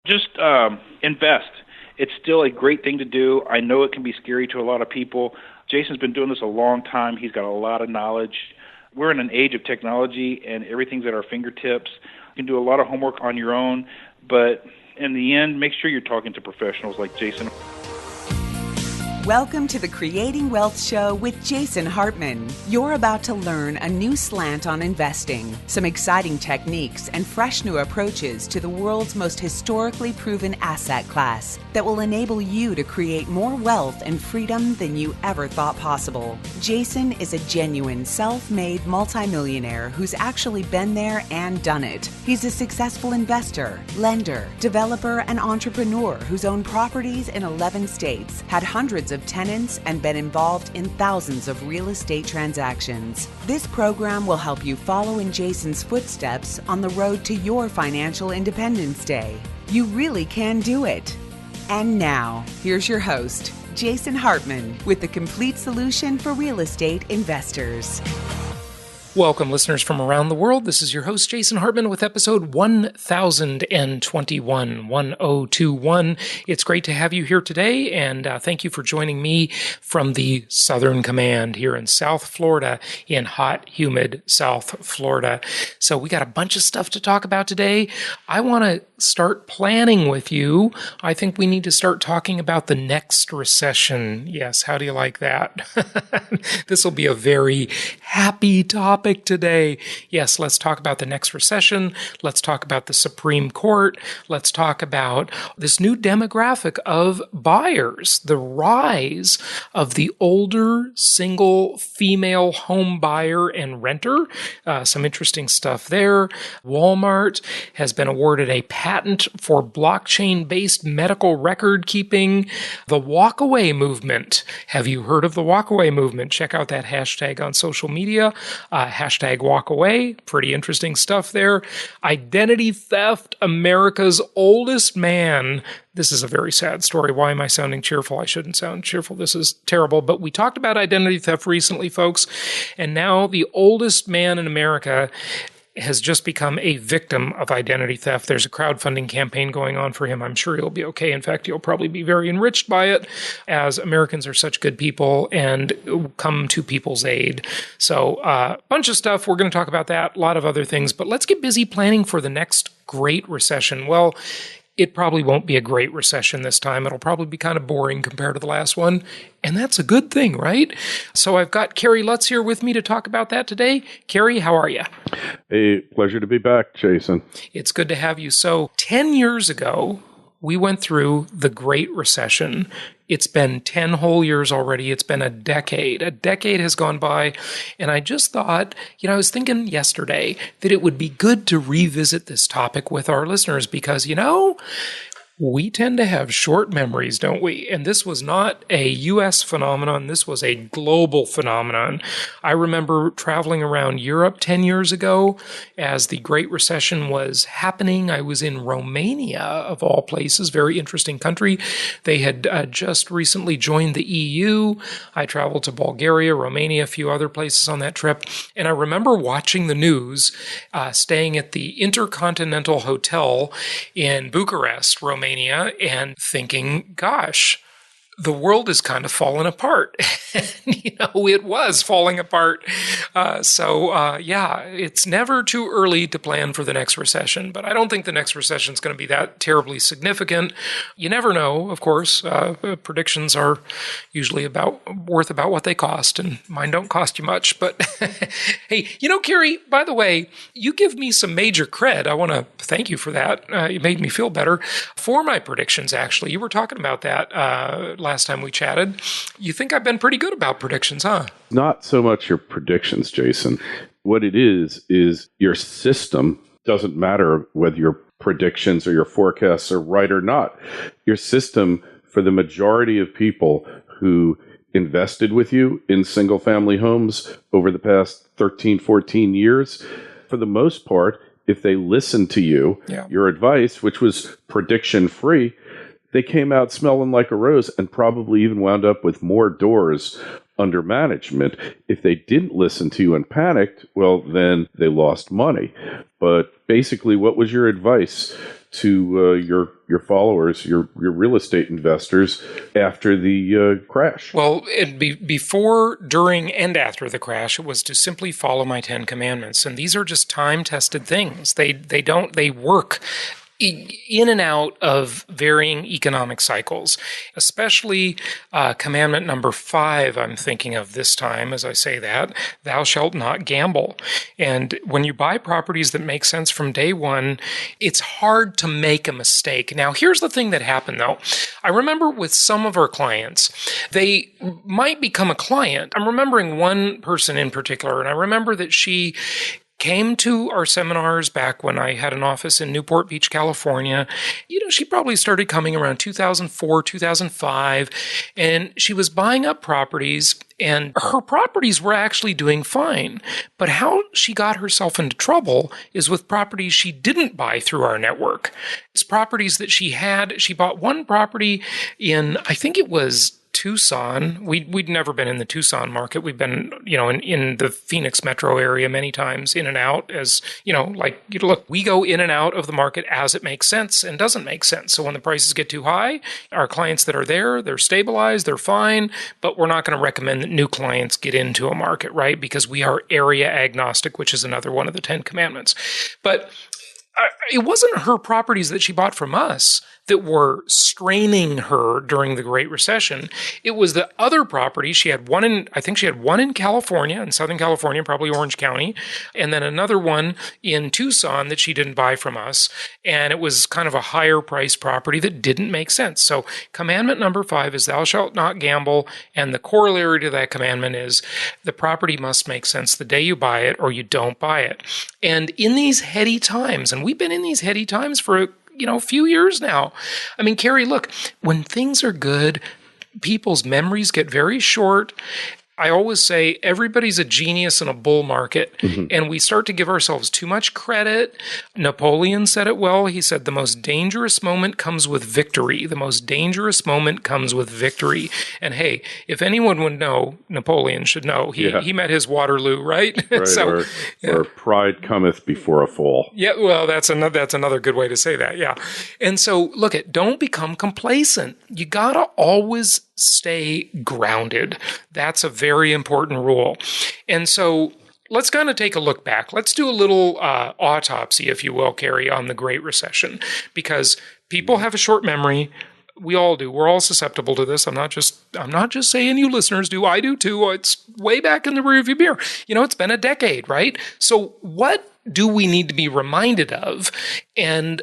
Just invest. It's still a great thing to do. I know it can be scary to a lot of people. Jason's been doing this a long time. He's got a lot of knowledge. We're in an age of technology, and everything's at our fingertips. You can do a lot of homework on your own, but in the end, make sure you're talking to professionals like Jason. Welcome to the Creating Wealth Show with Jason Hartman. You're about to learn a new slant on investing, some exciting techniques, and fresh new approaches to the world's most historically proven asset class that will enable you to create more wealth and freedom than you ever thought possible. Jason is a genuine self-made multimillionaire who's actually been there and done it. He's a successful investor, lender, developer, and entrepreneur who's owned properties in 11 states, had hundreds of tenants, and been involved in thousands of real estate transactions. This program will help you follow in Jason's footsteps on the road to your financial independence day. You really can do it. And now, here's your host, Jason Hartman, with the complete solution for real estate investors. Welcome, listeners from around the world. This is your host, Jason Hartman, with episode 1021. It's great to have you here today, and thank you for joining me from the Southern Command here in South Florida, in hot, humid South Florida. So we got a bunch of stuff to talk about today. I want to start planning with you. I think we need to start talking about the next recession. Yes, how do you like that? This will be a very happy topic today. Yes, let's talk about the next recession. Let's talk about the Supreme Court. Let's talk about this new demographic of buyers, the rise of the older single female home buyer and renter. Some interesting stuff there. Walmart has been awarded a patent for blockchain-based medical record keeping. The walkaway movement. Have you heard of the walkaway movement? Check out that hashtag on social media. Hashtag walkaway. Pretty interesting stuff there. Identity theft, America's oldest man. This is a very sad story. Why am I sounding cheerful? I shouldn't sound cheerful. This is terrible. But we talked about identity theft recently, folks. And now the oldest man in America has just become a victim of identity theft. There's a crowdfunding campaign going on for him. I'm sure he'll be okay. In fact, he'll probably be very enriched by it, as Americans are such good people and come to people's aid. So a bunch of stuff. We're going to talk about that, a lot of other things. But let's get busy planning for the next great recession. Well, it probably won't be a great recession this time. It'll probably be kind of boring compared to the last one. And that's a good thing, right? So I've got Kerry Lutz here with me to talk about that today. Kerry, how are you? Hey, pleasure to be back, Jason. It's good to have you. So 10 years ago, we went through the Great Recession. It's been 10 whole years already. It's been a decade. A decade has gone by. And I just thought, I was thinking yesterday that it would be good to revisit this topic with our listeners because, we tend to have short memories, don't we? And this was not a U.S. phenomenon. This was a global phenomenon. I remember traveling around Europe 10 years ago as the Great Recession was happening. I was in Romania, of all places, very interesting country. They had just recently joined the EU. I traveled to Bulgaria, Romania, a few other places on that trip. And I remember watching the news, staying at the Intercontinental Hotel in Bucharest, Romania, and thinking, gosh, the world is kind of falling apart. It was falling apart. It's never too early to plan for the next recession, but I don't think the next recession is going to be that terribly significant. You never know, of course. Predictions are usually worth about what they cost, and mine don't cost you much. But hey, Kerry, by the way, you give me some major cred. I want to thank you for that. It made me feel better for my predictions, actually. You were talking about that last time we chatted. You think I've been pretty good about predictions, huh? Not so much your predictions, Jason. What it is your system. Doesn't matter whether your predictions or your forecasts are right or not. Your system, for the majority of people who invested with you in single-family homes over the past 13, 14 years, for the most part, if they listened to you, your advice, which was prediction-free, they came out smelling like a rose and probably even wound up with more doors under management. If they didn't listen to you and panicked, well, then they lost money. But basically, what was your advice to your followers, your real estate investors after the crash? Well, before, during, and after the crash, it was to simply follow my 10 commandments. And these are just time-tested things. They work in and out of varying economic cycles, especially commandment number 5, I'm thinking of this time as I say that, thou shalt not gamble. And when you buy properties that make sense from day one, it's hard to make a mistake. Now, here's the thing that happened, though. I remember with some of our clients, they might become a client. I'm remembering one person in particular, and I remember that she came to our seminars back when I had an office in Newport Beach, California. She probably started coming around 2004, 2005, and she was buying up properties, and her properties were actually doing fine. But how she got herself into trouble is with properties she didn't buy through our network. It's properties that she had. She bought one property in, I think it was Tucson. We'd never been in the Tucson market. We've been, in the Phoenix metro area many times, in and out, as, look, we go in and out of the market as it makes sense and doesn't make sense. So when the prices get too high, our clients that are there, they're stabilized, they're fine, but we're not going to recommend that new clients get into a market, right? Because we are area agnostic, which is another one of the 10 commandments. But it wasn't her properties that she bought from us that were straining her during the Great Recession. It was the other properties. She had one in California, in Southern California, probably Orange County, and then another one in Tucson that she didn't buy from us. And it was kind of a higher price property that didn't make sense. So commandment number 5 is thou shalt not gamble. And the corollary to that commandment is the property must make sense the day you buy it or you don't buy it. And in these heady times, and we've been in these heady times for a few years now. I mean, Kerry, look, when things are good, people's memories get very short. I always say everybody's a genius in a bull market, and we start to give ourselves too much credit. Napoleon said it well. He said, the most dangerous moment comes with victory. The most dangerous moment comes with victory. And hey, if anyone would know, Napoleon should know. He met his Waterloo, right? Right, or pride cometh before a fall. Yeah, well, that's another good way to say that, yeah. And so, look, don't become complacent. You got to always stay grounded. That's a very important rule. And so let's kind of take a look back. Let's do a little autopsy, if you will, Kerry, on the Great Recession, because people have a short memory. We all do. We're all susceptible to this. I'm not just saying you listeners do. I do too. It's way back in the rearview mirror. It's been a decade, right? So what do we need to be reminded of? And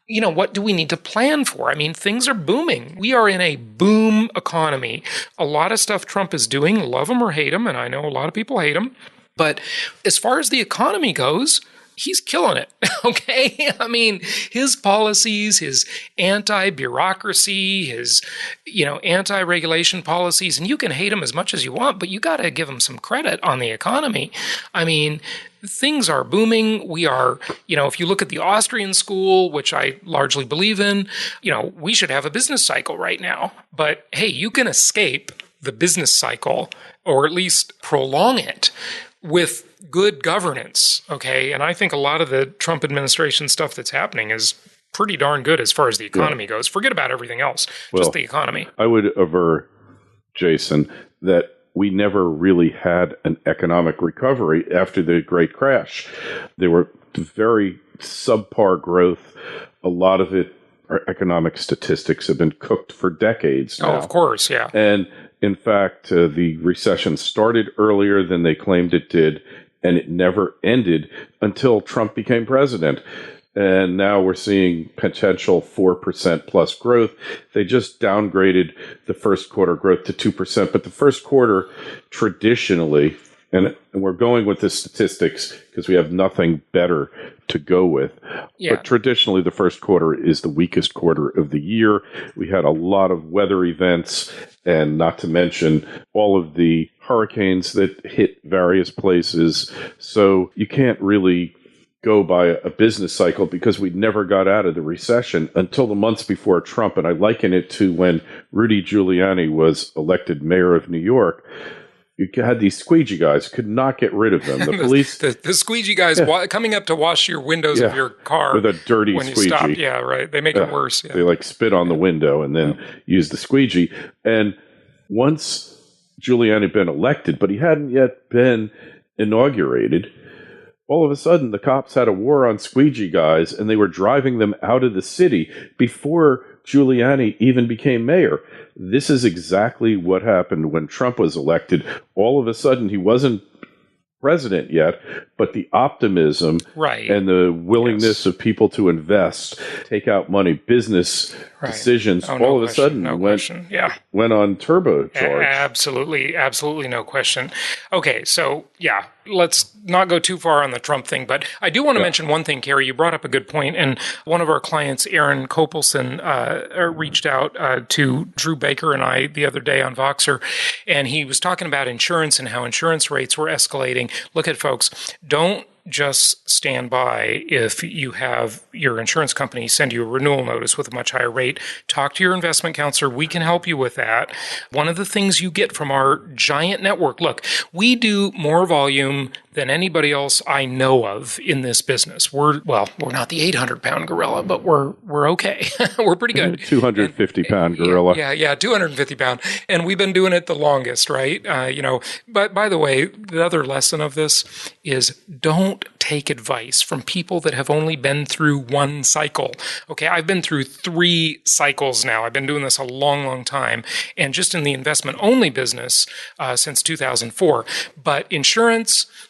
what do we need to plan for? I mean, things are booming. We are in a boom economy. A lot of stuff Trump is doing, love him or hate him, and I know a lot of people hate him. But as far as the economy goes, he's killing it, okay? I mean, his policies, his anti-bureaucracy, his, anti-regulation policies, and you can hate him as much as you want, but you got to give him some credit on the economy. I mean, things are booming. We are, if you look at the Austrian school, which I largely believe in, we should have a business cycle right now. But hey, you can escape the business cycle, or at least prolong it, with good governance, okay? And I think a lot of the Trump administration stuff that's happening is pretty darn good as far as the economy goes. Forget about everything else, just the economy. I would aver, Jason, that we never really had an economic recovery after the Great Crash. There were very subpar growth. A lot of it, our economic statistics have been cooked for decades now. Oh, of course, yeah. And in fact, the recession started earlier than they claimed it did, and it never ended until Trump became president. And now we're seeing potential 4% plus growth. They just downgraded the first quarter growth to 2%, but the first quarter traditionally, and we're going with the statistics because we have nothing better to go with. Yeah. But traditionally, the first quarter is the weakest quarter of the year. We had a lot of weather events, and not to mention all of the hurricanes that hit various places. So you can't really go by a business cycle because we never got out of the recession until the months before Trump. And I liken it to when Rudy Giuliani was elected mayor of New York. You had these squeegee guys, could not get rid of them. The police, the squeegee guys coming up to wash your windows of your car with a dirty when you squeegee. stop. Yeah, right. They make it worse. Yeah. They like spit on the window and then use the squeegee. And once Giuliani had been elected, but he hadn't yet been inaugurated, all of a sudden the cops had a war on squeegee guys, and they were driving them out of the city before Giuliani even became mayor. This is exactly what happened when Trump was elected. All of a sudden, he wasn't president yet, but the optimism and the willingness of people to invest, take out money, business decisions, all of a sudden went on turbocharge. Absolutely no question. Okay, so let's not go too far on the Trump thing, but I do want to mention one thing, Kerry. You brought up a good point, and one of our clients, Aaron Kopelson, reached out to Drew Baker and I the other day on Voxer, and he was talking about insurance and how insurance rates were escalating. Look at folks, don't just stand by if you have your insurance company send you a renewal notice with a much higher rate. Talk to your investment counselor. We can help you with that. One of the things you get from our giant network, look, we do more volume than anybody else I know of in this business. We're not the 800-pound gorilla, but we're okay. We're pretty good. 250-pound gorilla. Yeah, 250-pound. And we've been doing it the longest, right? But by the way, the other lesson of this is don't take advice from people that have only been through one cycle. Okay, I've been through 3 cycles now. I've been doing this a long, long time, and just in the investment-only business since 2004. But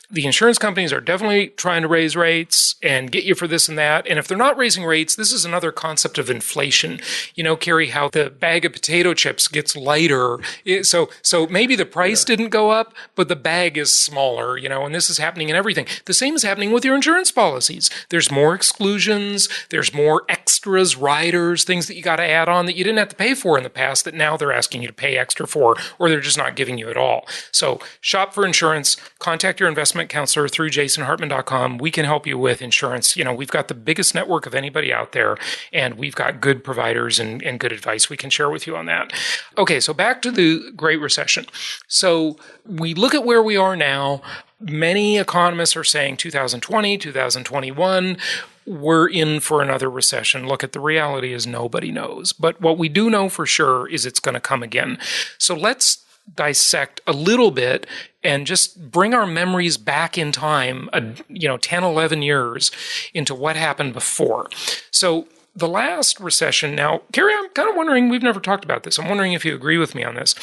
the insurance companies are definitely trying to raise rates and get you for this and that. And if they're not raising rates, this is another concept of inflation. You know, Kerry, how the bag of potato chips gets lighter. So maybe the price didn't go up, but the bag is smaller, and this is happening in everything. The same is happening with your insurance policies. There's more exclusions, there's more extras, riders, things that you got to add on that you didn't have to pay for in the past that now they're asking you to pay extra for, or they're just not giving you at all. So shop for insurance, contact your investment counselor through jasonhartman.com. We can help you with insurance. We've got the biggest network of anybody out there, and we've got good providers and good advice we can share with you on that. Okay, so back to the Great Recession. So we look at where we are now. Many economists are saying 2020, 2021, we're in for another recession. Look, at the reality is nobody knows. But what we do know for sure is it's going to come again. So let's dissect a little bit and just bring our memories back in time, 10, 11 years into what happened before. So the last recession, now, Kerry, I'm kind of wondering, we've never talked about this. I'm wondering if you agree with me on this.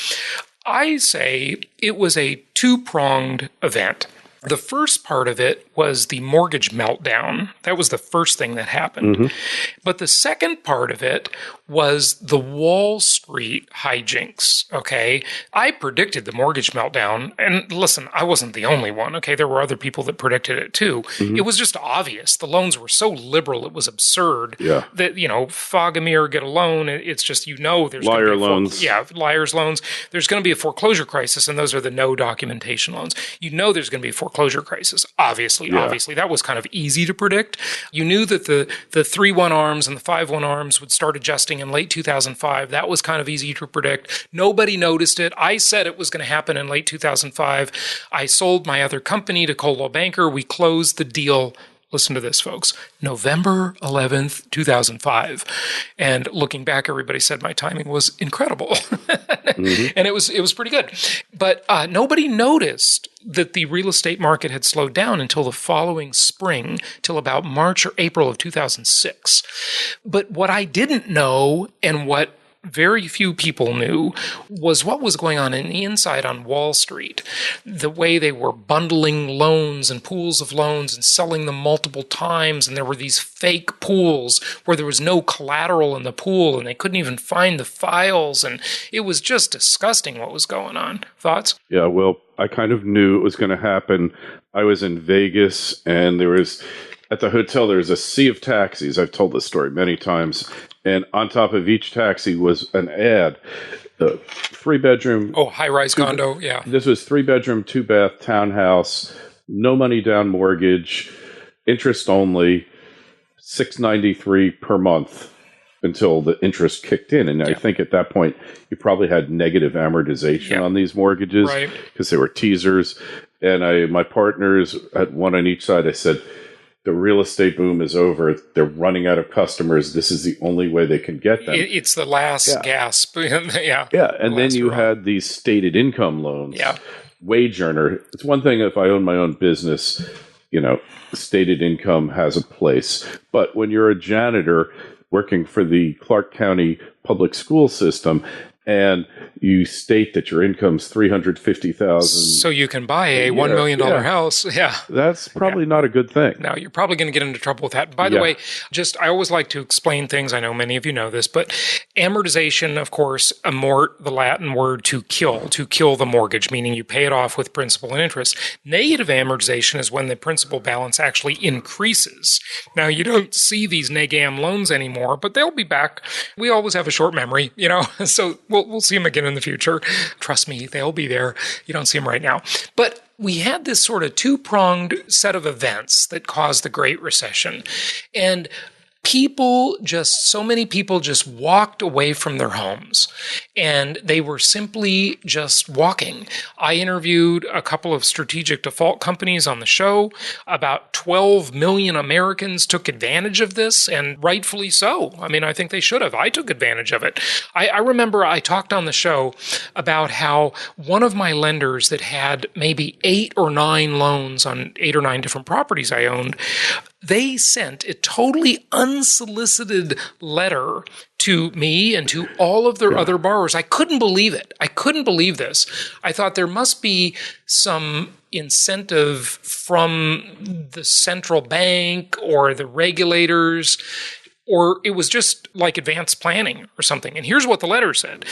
I say it was a 2-pronged event. The first part of it was the mortgage meltdown. That was the first thing that happened. Mm-hmm. But the second part of it was the Wall Street hijinks, okay? I predicted the mortgage meltdown. And listen, I wasn't the only one, okay? There were other people that predicted it too. Mm-hmm. It was just obvious. The loans were so liberal, it was absurd that, fog a mirror, get a loan. It's just, there's liar loans. Liar's loans. There's going to be a foreclosure crisis, and those are the no documentation loans. There's going to be a foreclosure crisis. Obviously, that was kind of easy to predict. You knew that the 3-1 arms and the 5-1 arms would start adjusting in late 2005. That was kind of easy to predict. Nobody noticed it. I said it was going to happen in late 2005. I sold my other company to Coldwell Banker. We closed the deal. Listen to this, folks. November 11th, 2005. And looking back, everybody said my timing was incredible. Mm-hmm. And it was pretty good. But nobody noticed that the real estate market had slowed down until the following spring, till about March or April of 2006. But what I didn't know, and what very few people knew, was what was going on in the inside on Wall Street. The way they were bundling loans and pools of loans and selling them multiple times. And there were these fake pools where there was no collateral in the pool and they couldn't even find the files. And it was just disgusting what was going on. Thoughts? Yeah, well, I kind of knew it was going to happen. I was in Vegas, and at the hotel, there was a sea of taxis. I've told this story many times. And on top of each taxi was an ad, 3-bedroom. Oh, high-rise condo, yeah. This was 3-bedroom, 2-bath townhouse, no money down mortgage, interest only, $693 per month. until the interest kicked in. And I think at that point, you probably had negative amortization on these mortgages because they were teasers. And my partners had one on each side. I said, the real estate boom is over. They're running out of customers. This is the only way they can get them. It's the last gasp. And then you had these stated income loans. Wage earner. It's one thing if I own my own business, stated income has a place. But when you're a janitor working for the Clark County public school system, and you state that your income's $350,000, so you can buy a $1 million house. That's probably not a good thing. No, you're probably going to get into trouble with that. By the way, I always like to explain things. I know many of you know this, but amortization, of course, amort, the Latin word to kill the mortgage, meaning you pay it off with principal and interest. Negative amortization is when the principal balance actually increases. Now, you don't see these neg-am loans anymore, but they'll be back. We always have a short memory, so we'll see them again in the future. Trust me, they'll be there. You don't see them right now. But we had this sort of two-pronged set of events that caused the Great Recession. And so many people just walked away from their homes, and they were simply just walking. I interviewed a couple of strategic default companies on the show. About 12 million Americans took advantage of this, and rightfully so. I mean, I think they should have. I took advantage of it. I remember I talked on the show about how one of my lenders that had maybe 8 or 9 loans on 8 or 9 different properties I owned, they sent a totally unsolicited letter to me and to all of their other borrowers. I couldn't believe it. I couldn't believe this. I thought there must be some incentive from the central bank or the regulators, or it was just like advanced planning or something. And here's what the letter said.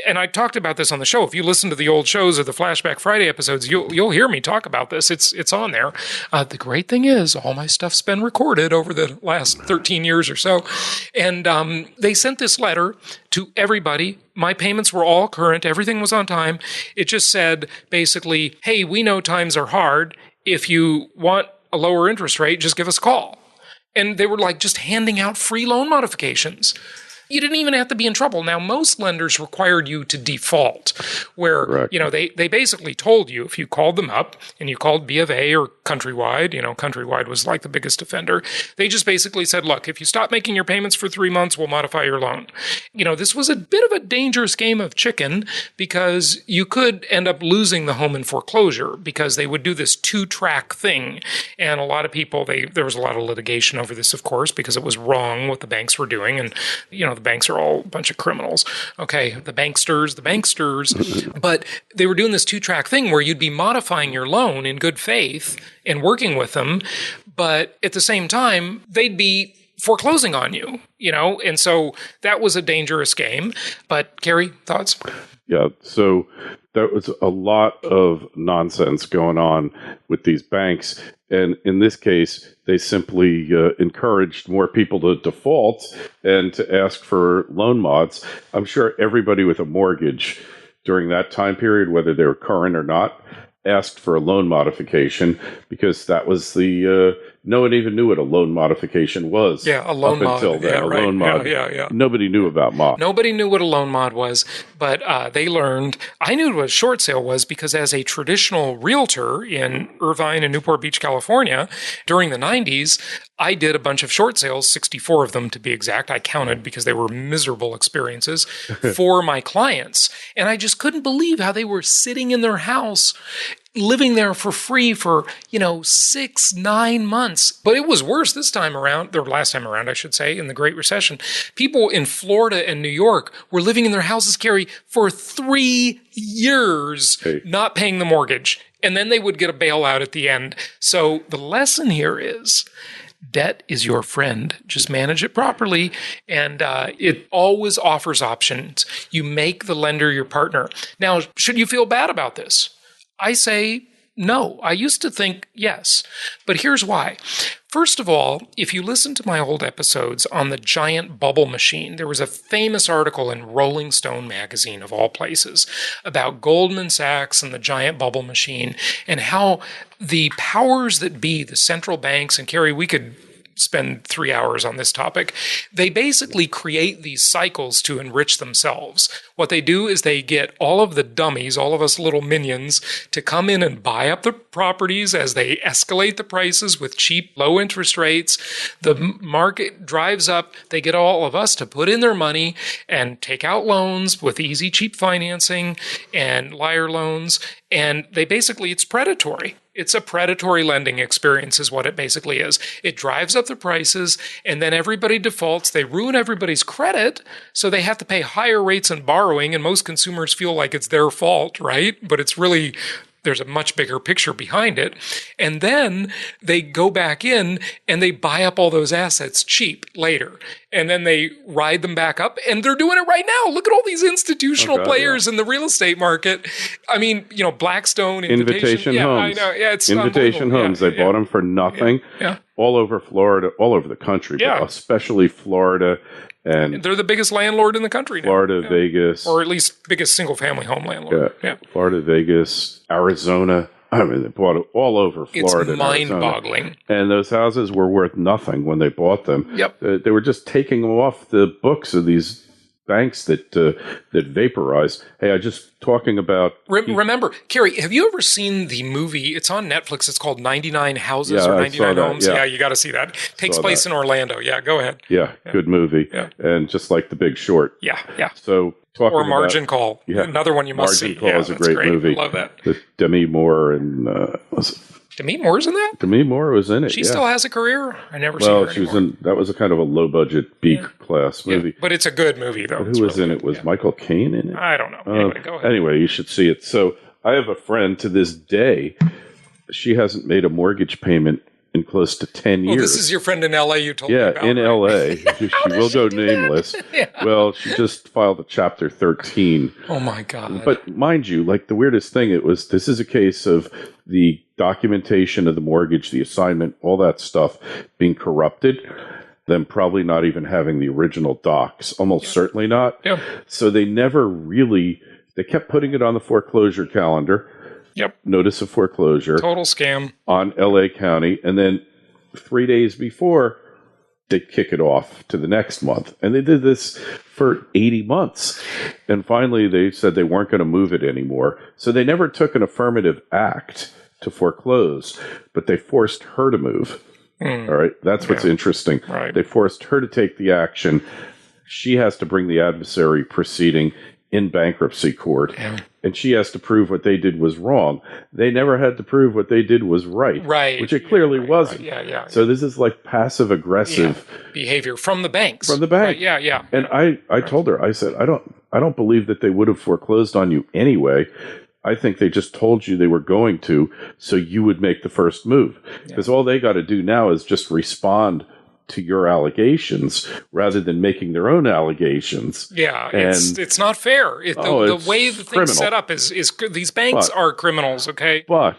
And I talked about this on the show. If you listen to the old shows or the Flashback Friday episodes, you'll hear me talk about this. It's on there. The great thing is all my stuff's been recorded over the last 13 years or so. And they sent this letter to everybody. My payments were all current. Everything was on time. It just said basically, hey, we know times are hard. If you want a lower interest rate, just give us a call. And they were like just handing out free loan modifications. You didn't even have to be in trouble. Now, most lenders required you to default, where, they basically told you if you called them up and you called B of A or Countrywide, Countrywide was like the biggest offender. They just basically said, look, if you stop making your payments for 3 months, we'll modify your loan. This was a bit of a dangerous game of chicken because you could end up losing the home in foreclosure because they would do this 2-track thing. And a lot of people, there was a lot of litigation over this, of course, because it was wrong what the banks were doing. And, the banks are all a bunch of criminals. Okay, the banksters. But they were doing this 2-track thing where you'd be modifying your loan in good faith and working with them, but at the same time, they'd be foreclosing on you, and so that was a dangerous game. But Kerry, thoughts? Yeah, so there was a lot of nonsense going on with these banks. And in this case, they simply encouraged more people to default and to ask for loan mods. I'm sure everybody with a mortgage during that time period, whether they were current or not, asked for a loan modification because that was no one even knew what a loan modification was. Yeah, a loan mod. Until then, yeah, right. Loan mod. Yeah. Nobody knew about mod. Nobody knew what a loan mod was, but they learned. I knew what a short sale was because as a traditional realtor in Irvine and Newport Beach, California, during the 90s, I did a bunch of short sales, 64 of them to be exact. I counted because they were miserable experiences for my clients. And I just couldn't believe how they were sitting in their house, living there for free for, 6-9 months. But it was worse this time around, or last time around, I should say, in the Great Recession. People in Florida and New York were living in their houses, Kerry, for 3 years, not paying the mortgage. And then they would get a bailout at the end. So the lesson here is debt is your friend. Just manage it properly. And it always offers options. You make the lender your partner. Now, should you feel bad about this? I say no. I used to think yes. But here's why. First of all, if you listen to my old episodes on the giant bubble machine, there was a famous article in Rolling Stone magazine, of all places, about Goldman Sachs and the giant bubble machine and how the powers that be, the central banks, and Kerry, we could spend 3 hours on this topic. They basically create these cycles to enrich themselves. What they do is they get all of the dummies, all of us little minions, to come in and buy up the properties as they escalate the prices with cheap, low interest rates. The market drives up. They get all of us to put in their money and take out loans with easy, cheap financing and liar loans. And they basically, it's predatory. It's a predatory lending experience is what it basically is. It drives up the prices, and then everybody defaults. They ruin everybody's credit, so they have to pay higher rates in borrowing, and most consumers feel like it's their fault, right? But it's really, there's a much bigger picture behind it. And then they go back in and they buy up all those assets cheap later. And then they ride them back up, and they're doing it right now. Look at all these institutional players in the real estate market. I mean, Blackstone, Invitation Homes. I know. Yeah, it's Invitation Homes. They bought them for nothing. All over Florida, all over the country, but especially Florida. And they're the biggest landlord in the country now. Florida, Vegas. Or at least biggest single-family home landlord. Florida, Vegas, Arizona. I mean, they bought it all over Florida. It's mind-boggling. And those houses were worth nothing when they bought them. They were just taking them off the books of these banks that vaporized. Hey, I just talking about... Remember, Kerry, have you ever seen the movie? It's on Netflix. It's called 99 Houses or 99 Homes. Yeah, you got to see that. Takes place in Orlando. Yeah, go ahead. Yeah, good movie. Yeah. And just like The Big Short. Yeah. So... Or Margin Call. Another one you must see. Margin Call is a great movie. I love that. With Demi Moore and... Demi Moore's in that? Demi Moore was in it. She still has a career? I never seen her anymore. She was in... That was a kind of a low-budget B-class movie. But it's a good movie, though. Who was in it? Was Michael Caine in it? I don't know. Anyway, go ahead. Anyway, you should see it. So I have a friend to this day. She hasn't made a mortgage payment in close to 10 years. This is your friend in L.A. you told me about. Yeah, in L.A. She will go nameless. Well, she just filed a Chapter 13. Oh, my God. But mind you, like the weirdest thing, this is a case of the documentation of the mortgage, the assignment, all that stuff being corrupted, them probably not even having the original docs. Almost certainly not. So they never really, they kept putting it on the foreclosure calendar. Notice of foreclosure. Total scam. On L.A. County. And then 3 days before, they kick it off to the next month. And they did this for 80 months. And finally, they said they weren't going to move it anymore. So they never took an affirmative act to foreclose, but they forced her to move. All right? That's what's interesting. Right. They forced her to take the action. She has to bring the adversary proceeding in bankruptcy court. And she has to prove what they did was wrong. They never had to prove what they did was right. Which it clearly wasn't. So this is like passive aggressive behavior from the banks. From the bank. And I told her, I said, I don't believe that they would have foreclosed on you anyway. I think they just told you they were going to, so you would make the first move. Because all they got to do now is just respond to your allegations rather than making their own allegations. It's not fair. The way the thing's set up is these banks are criminals, okay? But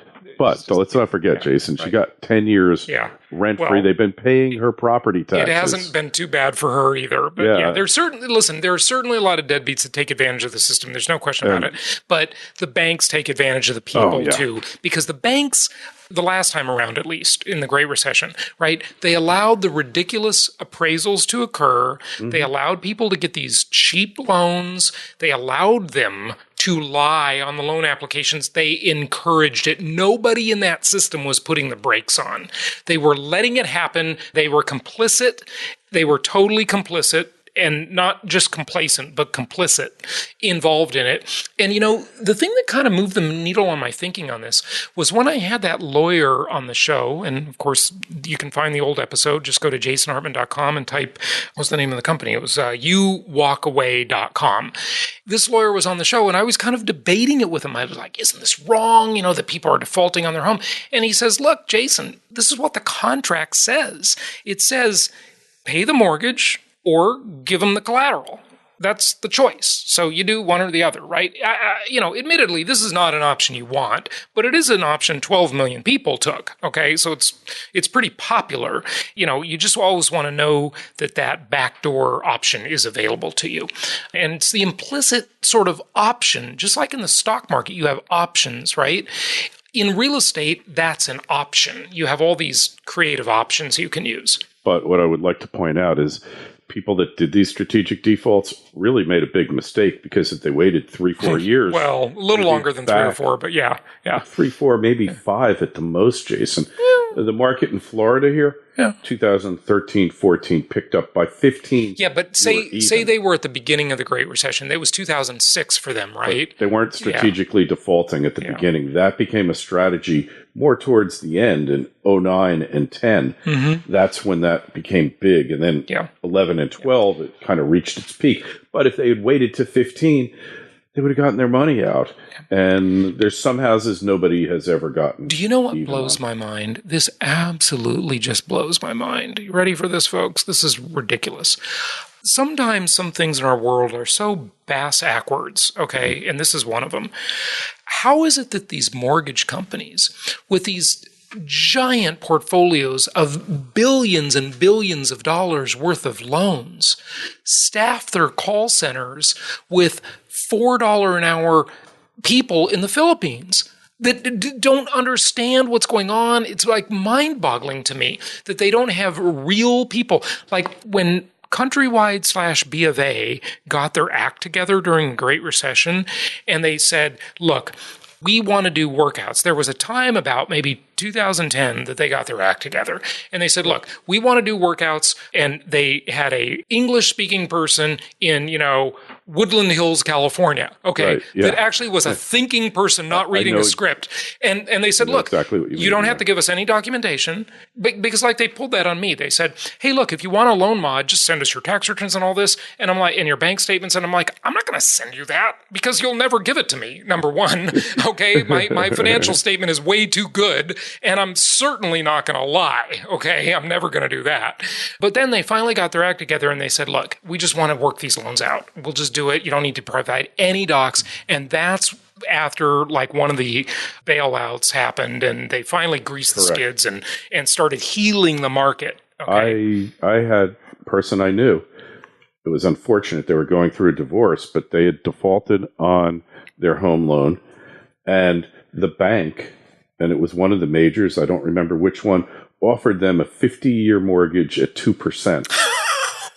let's not forget, Jason, she got 10 years rent-free. They've been paying her property taxes. It hasn't been too bad for her either. But there are certainly a lot of deadbeats that take advantage of the system. There's no question about it. But the banks take advantage of the people too. Because the banks, the last time around at least, in the Great Recession, right, they allowed the ridiculous appraisals to occur. They allowed people to get these cheap loans. They allowed them to lie on the loan applications. They encouraged it. Nobody in that system was putting the brakes on. They were letting it happen. They were complicit. They were totally complicit. And not just complacent, but complicit, involved in it. And, the thing that kind of moved the needle on my thinking on this was when I had that lawyer on the show, and of course, you can find the old episode. Just go to jasonhartman.com and type, what's the name of the company? It was youwalkaway.com. This lawyer was on the show, and I was kind of debating it with him. I was like, isn't this wrong, that people are defaulting on their home? And he says, look, Jason, this is what the contract says. It says, pay the mortgage, or give them the collateral. That's the choice. So you do one or the other, right? Admittedly, this is not an option you want, but it is an option 12 million people took, okay? So it's pretty popular. You just always want to know that backdoor option is available to you. And it's the implicit sort of option, just like in the stock market, you have options, right? In real estate, that's an option. You have all these creative options you can use. But what I would like to point out is people that did these strategic defaults really made a big mistake, because if they waited 3-4 years. Well, a little longer than 3 or 4, but yeah. 3-4, maybe 5 at the most, Jason. The market in Florida here, 2013-14 picked up by 15. Yeah, but say they were at the beginning of the Great Recession. It was 2006 for them, right? But they weren't strategically defaulting at the beginning. That became a strategy more towards the end in 09 and 10. Mm-hmm. That's when that became big. And then 11 and 12, it kind of reached its peak. But if they had waited to 15, they would have gotten their money out. And there's some houses nobody has ever gotten. Do you know what blows my mind? This absolutely just blows my mind. You ready for this, folks? This is ridiculous. Sometimes some things in our world are so bass-ackwards, okay? And this is one of them. How is it that these mortgage companies, with these giant portfolios of billions and billions of dollars worth of loans, staff their call centers with $4 an hour people in the Philippines that don't understand what's going on? It's like mind-boggling to me that they don't have real people. Like when Countrywide / B of A got their act together during the Great Recession, and they said, look, we want to do workouts. There was a time about maybe 2010 that they got their act together. And they said, look, we want to do workouts. And they had a English-speaking person in, Woodland Hills, California, that actually was a thinking person, not reading a script. And they said, look, exactly what you don't have to give us any documentation, because like they pulled that on me. They said, hey, look, if you want a loan mod, just send us your tax returns and all this. And I'm like, and your bank statements. And I'm like, I'm not going to send you that because you'll never give it to me, number one. Okay, my financial statement is way too good, and I'm certainly not going to lie. Okay, I'm never going to do that. But then they finally got their act together and they said, look, we just want to work these loans out. We'll just do it. You don't need to provide any docs. And that's after like one of the bailouts happened and they finally greased the skids and started healing the market. Okay? I had a person I knew. It was unfortunate. They were going through a divorce, but they had defaulted on their home loan. And the bank, and it was one of the majors, I don't remember which one, offered them a 50-year mortgage at 2%.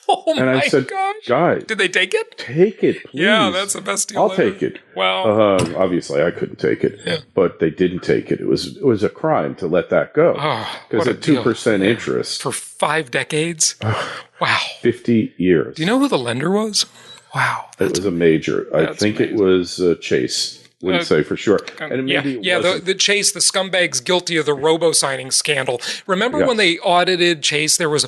Oh, and I said, gosh. Guys, did they take it? Take it, please. Yeah, that's the best deal I'll ever. take it. Wow. Obviously, I couldn't take it, but they didn't take it. It was a crime to let that go. Because at 2% interest. For 5 decades? Wow. 50 years. Do you know who the lender was? Wow. It was a major. I think amazing. It was Chase. Wouldn't say for sure. And maybe the Chase, the scumbags guilty of the robo-signing scandal. Remember when they audited Chase? There was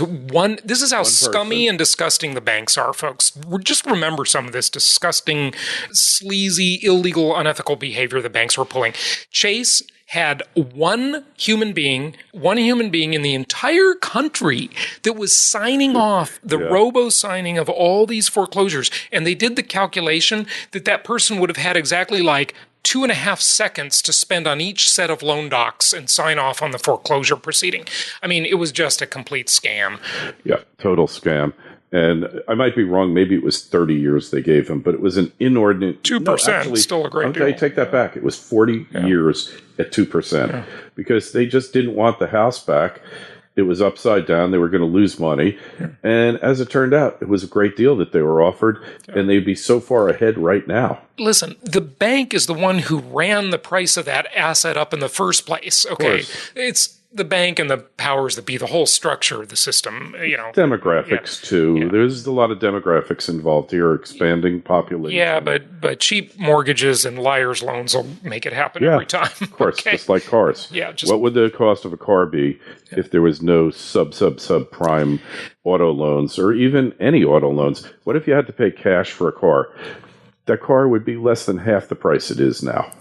one. This is how scummy and disgusting the banks are, folks. Just remember some of this disgusting, sleazy, illegal, unethical behavior the banks were pulling. Chase had one human being in the entire country that was signing off the robo-signing of all these foreclosures. And they did the calculation that person would have had exactly like 2.5 seconds to spend on each set of loan docs and sign off on the foreclosure proceeding. I mean, it was just a complete scam. Yeah, total scam. And I might be wrong. Maybe it was 30 years they gave him, but it was an inordinate 2%. Still a great deal. Okay, take that back. It was 40 years at 2% because they just didn't want the house back. It was upside down. They were going to lose money. Yeah. And as it turned out, it was a great deal that they were offered, and they'd be so far ahead right now. Listen, the bank is the one who ran the price of that asset up in the first place. Okay, it's the bank and the powers that be, the whole structure of the system, Demographics, too. Yeah. There's a lot of demographics involved here, expanding population. Yeah, but cheap mortgages and liar's loans will make it happen every time. Of course, just like cars. Yeah, what would the cost of a car be if there was no subprime auto loans or even any auto loans? What if you had to pay cash for a car? That car would be less than half the price it is now.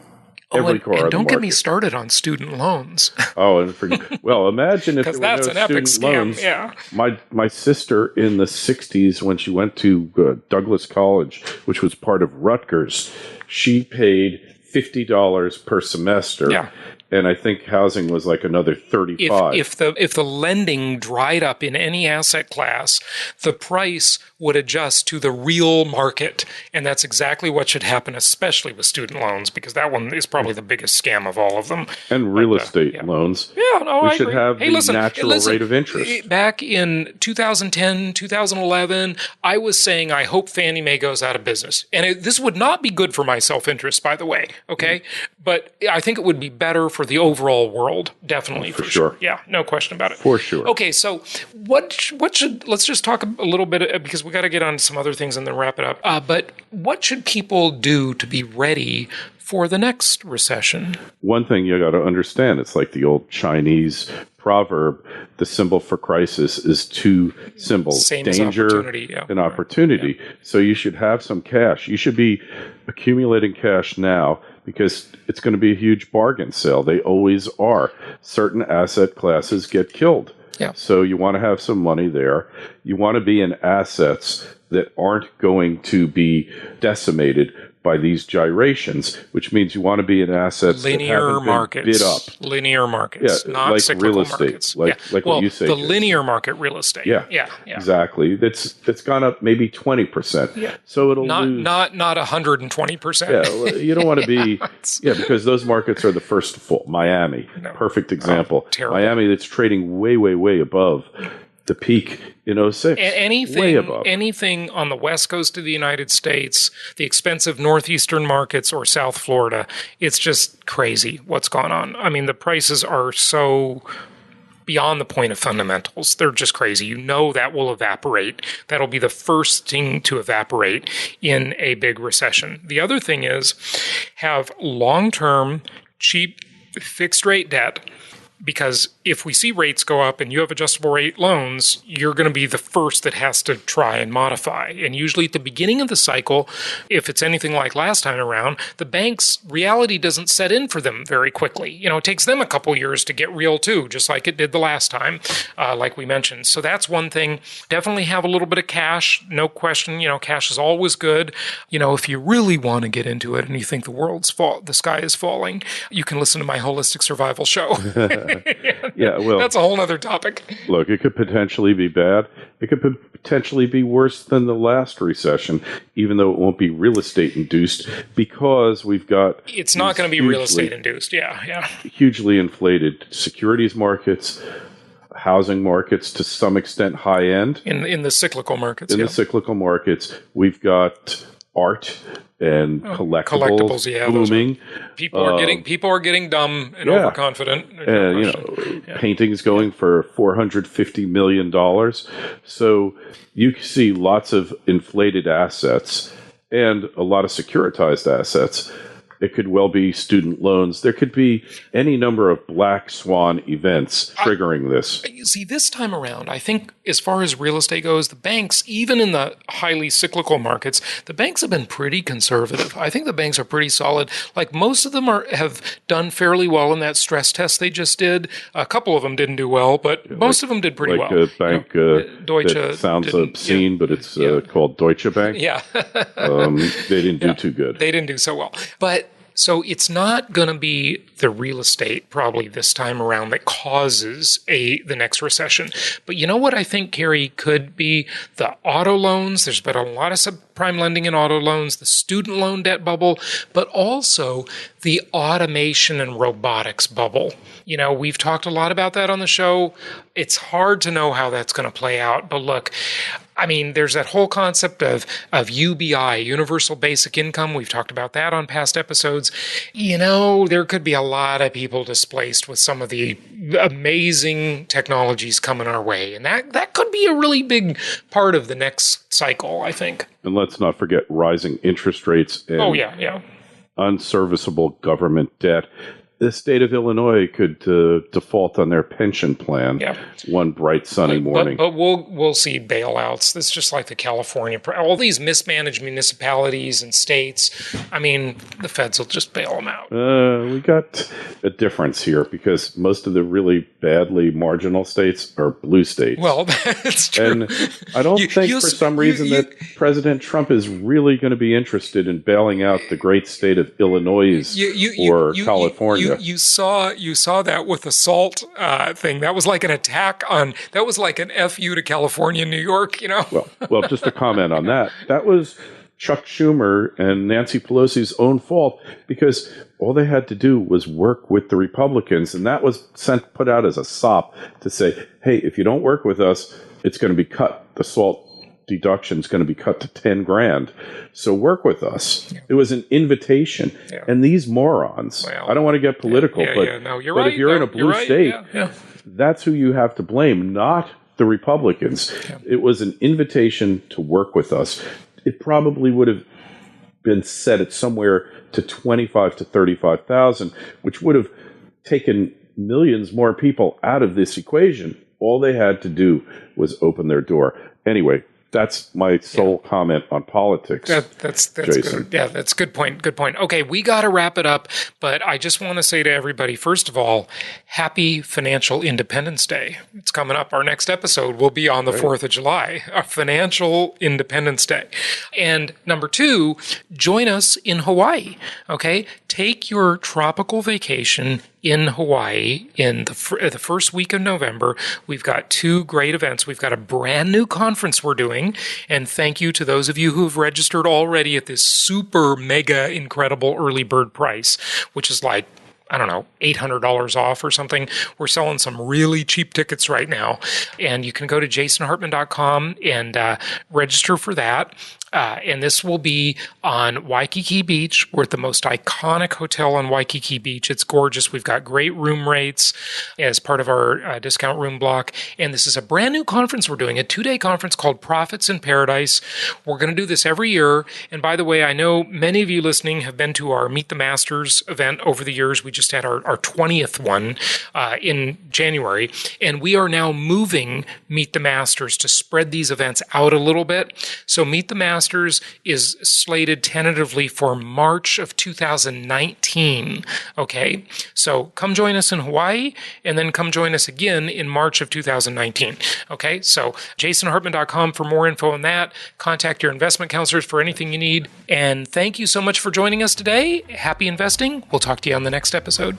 And don't get me started on student loans. Imagine if there were no student loans. Yeah. My sister in the 60s, when she went to Douglas College, which was part of Rutgers, she paid $50 per semester. Yeah. And I think housing was like another 35. If the lending dried up in any asset class, the price would adjust to the real market. And that's exactly what should happen, especially with student loans, because that one is probably the biggest scam of all of them. And real estate loans. Yeah, no, we I should agree. have the natural rate of interest. Back in 2010, 2011, I was saying I hope Fannie Mae goes out of business. And this would not be good for my self-interest, by the way, okay? But I think it would be better for the overall world, definitely. For sure. Yeah, no question about it. For sure. Okay, so what should, let's just talk a little bit, because we got to get on some other things and then wrap it up. But what should people do to be ready for the next recession? One thing you got to understand, it's like the old Chinese proverb, the symbol for crisis is two symbols, Same danger as opportunity, and opportunity. Yeah. So you should have some cash. You should be accumulating cash now, because it's going to be a huge bargain sale. They always are. Certain asset classes get killed. Yeah. So you want to have some money there. You want to be in assets that aren't going to be decimated by these gyrations, which means you want to be in assets linear that haven't markets, been bid up. Linear markets, not like cyclical real estate, markets. like what you say. The linear market real estate. Yeah, exactly. That's gone up maybe 20%. Yeah. So it'll not lose. not 120%. Yeah, you don't want to be. Because those markets are the first to fall. Miami, perfect example. Terrible. Miami, that's trading way, way, way above the peak in 06. Anything on the west coast of the United States, the expensive northeastern markets or South Florida, it's just crazy what's gone on. I mean, the prices are so beyond the point of fundamentals. They're just crazy. You know that will evaporate. That'll be the first thing to evaporate in a big recession. The other thing is have long-term, cheap, fixed-rate debt. Because if we see rates go up and you have adjustable rate loans, you're going to be the first that has to try and modify. And usually at the beginning of the cycle, if it's anything like last time around, the bank's reality doesn't set in for them very quickly. It takes them a couple years to get real too, just like it did the last time, like we mentioned. So that's one thing. Definitely have a little bit of cash, no question. Cash is always good. If you really want to get into it and you think the sky is falling, you can listen to my Holistic Survival show. Yeah, well, that's a whole other topic. Look, it could potentially be bad. It could potentially be worse than the last recession, even though it won't be real estate induced, because we've got. It's not going to be real estate induced. Yeah. Hugely inflated securities markets, housing markets, to some extent high end. In the cyclical markets. The cyclical markets, we've got art and collectibles booming. People are getting dumb and overconfident. And paintings going for $450 million. So you see lots of inflated assets and a lot of securitized assets. It could well be student loans. There could be any number of black swan events triggering this. See, this time around, I think as far as real estate goes, the banks, even in the highly cyclical markets, the banks have been pretty conservative. I think the banks are pretty solid. Like most of them have done fairly well in that stress test they just did. A couple of them didn't do well, but most of them did pretty well. Like a bank that sounds obscene, but it's called Deutsche Bank. Yeah. They didn't do too good. They didn't do so well. But so it's not going to be the real estate probably this time around that causes the next recession. But you know what I think, Kerry, could be the auto loans. There's been a lot of subprime lending in auto loans, the student loan debt bubble, but also the automation and robotics bubble. We've talked a lot about that on the show. It's hard to know how that's going to play out. But look, I mean, there's that whole concept of UBI, Universal Basic Income. We've talked about that on past episodes. There could be a lot of people displaced with some of the amazing technologies coming our way. And that could be a really big part of the next cycle, I think. And let's not forget rising interest rates and unserviceable government debt. The state of Illinois could default on their pension plan one bright sunny morning. But we'll see bailouts. It's just like the California, all these mismanaged municipalities and states. I mean, the feds will just bail them out. We got a difference here because most of the really badly marginal states are blue states. Well, that's true. And I don't think for some reason that President Trump is really going to be interested in bailing out the great state of Illinois or California. you saw that with the salt thing. That was like an attack on. That was like an FU to California, New York. Well, just to comment on that. That was Chuck Schumer and Nancy Pelosi's own fault, because all they had to do was work with the Republicans, and that was put out as a sop to say, hey, if you don't work with us, it's going to be cut. The salt deduction is going to be cut to $10,000. So work with us. Yeah. It was an invitation. Yeah. And these morons, I don't want to get political, No, you're but right. if you're in a blue state, that's who you have to blame, not the Republicans. Yeah. It was an invitation to work with us. It probably would have been set at somewhere to 25 to 35,000, which would have taken millions more people out of this equation. All they had to do was open their door. Anyway, that's my sole comment on politics. That's Jason. good. Yeah, that's a good point. Good point. Okay, we got to wrap it up, but I just want to say to everybody, first of all, happy Financial Independence Day. It's coming up. Our next episode will be on the 4th of July, our Financial Independence Day. And number 2, join us in Hawaii. Okay, take your tropical vacation in Hawaii in the first week of November. We've got 2 great events. We've got a brand new conference we're doing. And thank you to those of you who have registered already at this super mega incredible early bird price, which is like, I don't know, $800 off or something. We're selling some really cheap tickets right now. And you can go to jasonhartman.com and register for that. And this will be on Waikiki Beach. We're at the most iconic hotel on Waikiki Beach. It's gorgeous. We've got great room rates as part of our discount room block. And this is a brand new conference we're doing, a 2-day conference called Profits in Paradise. We're going to do this every year. And by the way, I know many of you listening have been to our Meet the Masters event over the years. We just had our 20th one in January. And we are now moving Meet the Masters to spread these events out a little bit. So Meet the Masters is slated tentatively for March of 2019. Okay, so come join us in Hawaii, and then come join us again in March of 2019. Okay, so jasonhartman.com for more info on that. Contact your investment counselors for anything you need. And thank you so much for joining us today. Happy investing. We'll talk to you on the next episode.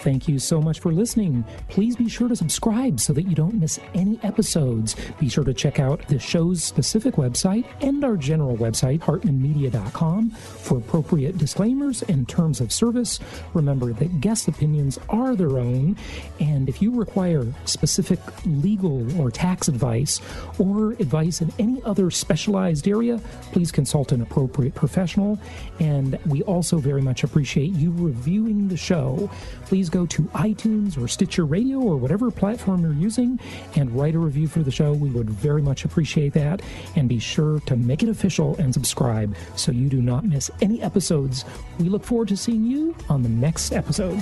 Thank you so much for listening. Please be sure to subscribe so that you don't miss any episodes. Be sure to check out the show's specific website and our general website, hartmanmedia.com, for appropriate disclaimers and terms of service. Remember that guest opinions are their own, and if you require specific legal or tax advice or advice in any other specialized area, please consult an appropriate professional. And we also very much appreciate you reviewing the show. Please go to iTunes or Stitcher Radio or whatever platform you're using and write a review for the show. We would very much appreciate that. And be sure to make it official and subscribe so you do not miss any episodes. We look forward to seeing you on the next episode.